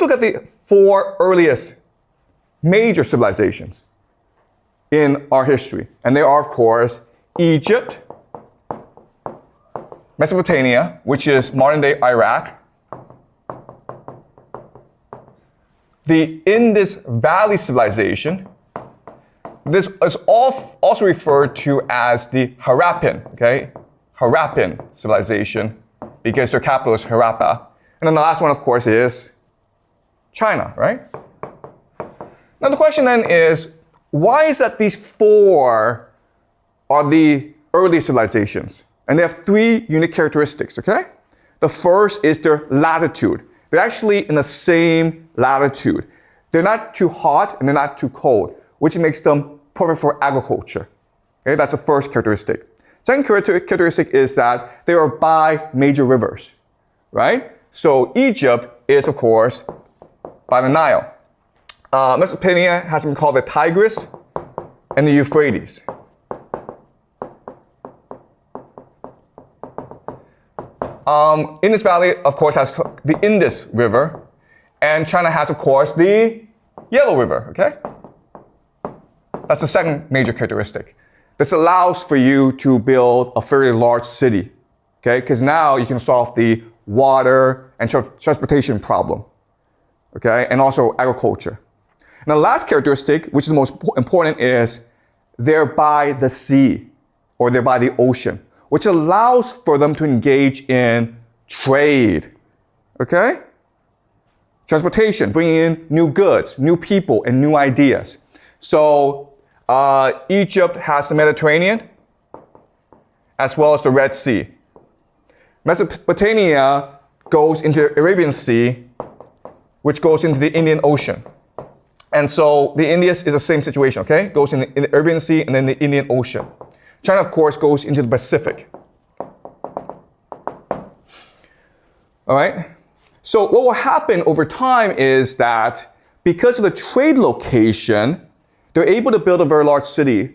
look at the 4 earliest major civilizations in our history. And they are, of course, Egypt, Mesopotamia, which is modern-day Iraq, the Indus Valley civilization. This is also referred to as the Harappan, okay? Harappan civilization, because their capital is Harappa. And then the last one, of course, is China, right? Now the question then is, why is that these 4 are the early civilizations? And they have 3 unique characteristics, okay? The first is their latitude. They're actually in the same latitude. They're not too hot and they're not too cold, which makes them perfect for agriculture. Okay, that's the first characteristic. Second characteristic is that they are by major rivers, right? So Egypt is, of course, by the Nile. Mesopotamia has been called the Tigris and the Euphrates. Indus Valley, of course, has the Indus River, and China has, of course, the Yellow River, okay? That's the second major characteristic. This allows for you to build a fairly large city, okay? Because now you can solve the water and transportation problem, okay? And also agriculture. And the last characteristic, which is the most important, is they're by the sea, or they're by the ocean, which allows for them to engage in trade, okay? Transportation, bringing in new goods, new people, and new ideas. So Egypt has the Mediterranean, as well as the Red Sea. Mesopotamia goes into the Arabian Sea, which goes into the Indian Ocean. And so the Indus is the same situation, okay? Goes in the Arabian Sea and then the Indian Ocean. China, of course, goes into the Pacific. All right? So what will happen over time is that because of the trade location, they're able to build a very large city,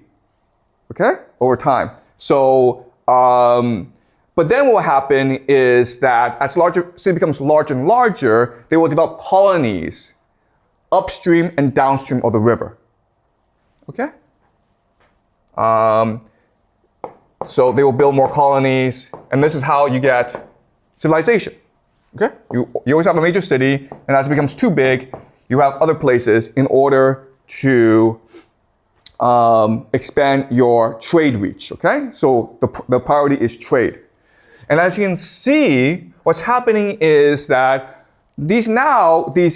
okay, over time. So, but then what will happen is that as city becomes larger and larger, they will develop colonies upstream and downstream of the river, okay? So they will build more colonies, and this is how you get civilization, okay? You always have a major city, and as it becomes too big, you have other places in order to expand your trade reach, okay? So the priority is trade. And as you can see, what's happening is that these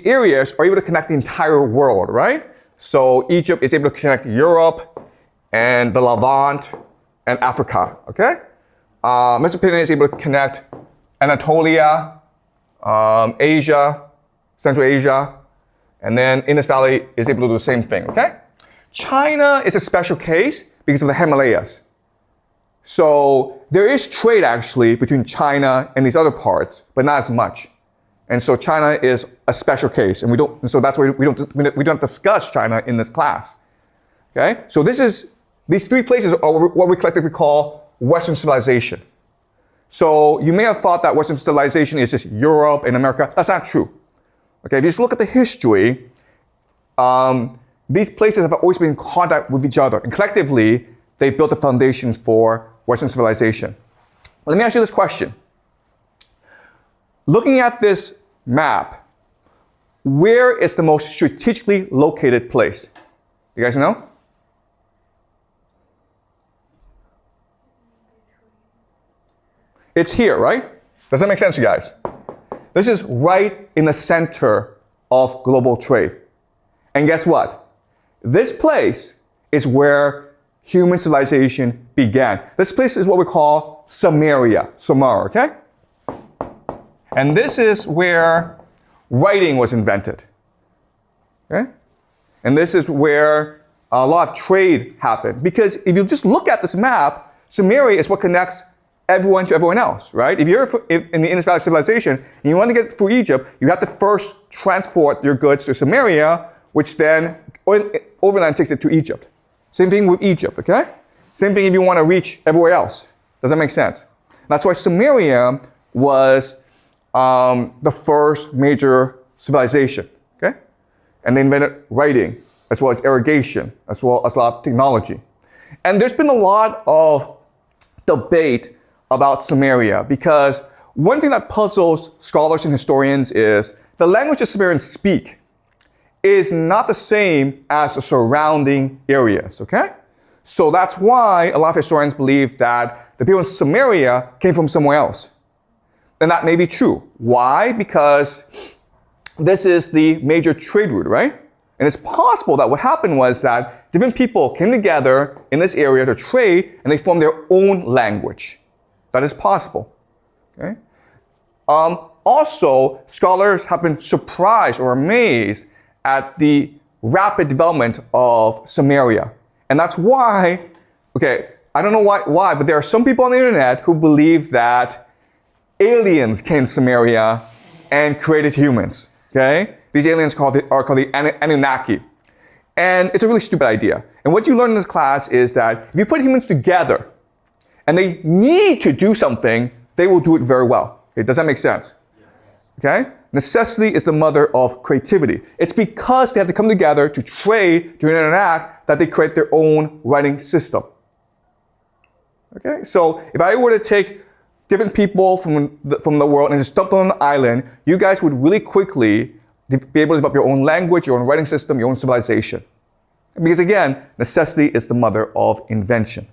areas are able to connect the entire world, right? So Egypt is able to connect Europe and the Levant and Africa, okay? Mesopotamia is able to connect Anatolia, Asia, Central Asia, and then Indus Valley is able to do the same thing, okay? China is a special case because of the Himalayas. So there is trade actually between China and these other parts, but not as much. And so China is a special case, and so that's why we don't discuss China in this class. Okay? So these 3 places are what we collectively call Western civilization. So you may have thought that Western civilization is just Europe and America. That's not true. Okay, if you just look at the history, these places have always been in contact with each other, and collectively, they built the foundations for Western civilization. Let me ask you this question. Looking at this map, where is the most strategically located place? You guys know? It's here, right? Does that make sense, you guys? This is right in the center of global trade. And guess what? This place is where human civilization began. This place is what we call Sumeria, Sumer, okay? And this is where writing was invented, okay? And this is where a lot of trade happened. Because if you just look at this map, Sumeria is what connects everyone to everyone else, right? If you're in the Indus Valley civilization and you want to get through Egypt, you have to first transport your goods to Sumeria, which then overland takes it to Egypt. Same thing with Egypt, okay? Same thing if you want to reach everywhere else. Does that make sense? That's why Sumeria was the first major civilization, okay? And they invented writing, as well as irrigation, as well as a lot of technology. And there's been a lot of debate about Sumeria because one thing that puzzles scholars and historians is the language the Sumerians speak is not the same as the surrounding areas, okay? So that's why a lot of historians believe that the people in Sumeria came from somewhere else. And that may be true. Why? Because this is the major trade route, right? And it's possible that what happened was that different people came together in this area to trade and they formed their own language. That is possible, okay? Also, scholars have been surprised or amazed at the rapid development of Sumeria. And that's why, okay, I don't know why, but there are some people on the internet who believe that aliens came to Sumeria and created humans, okay? These aliens are called the Anunnaki. And it's a really stupid idea. And what you learn in this class is that if you put humans together and they need to do something, they will do it very well. Okay, does that make sense? Okay? Necessity is the mother of creativity. It's because they have to come together to trade, to interact, that they create their own writing system. Okay? So if I were to take different people from the world and just dump them on an island, you guys would really quickly be able to develop your own language, your own writing system, your own civilization. Because again, necessity is the mother of invention.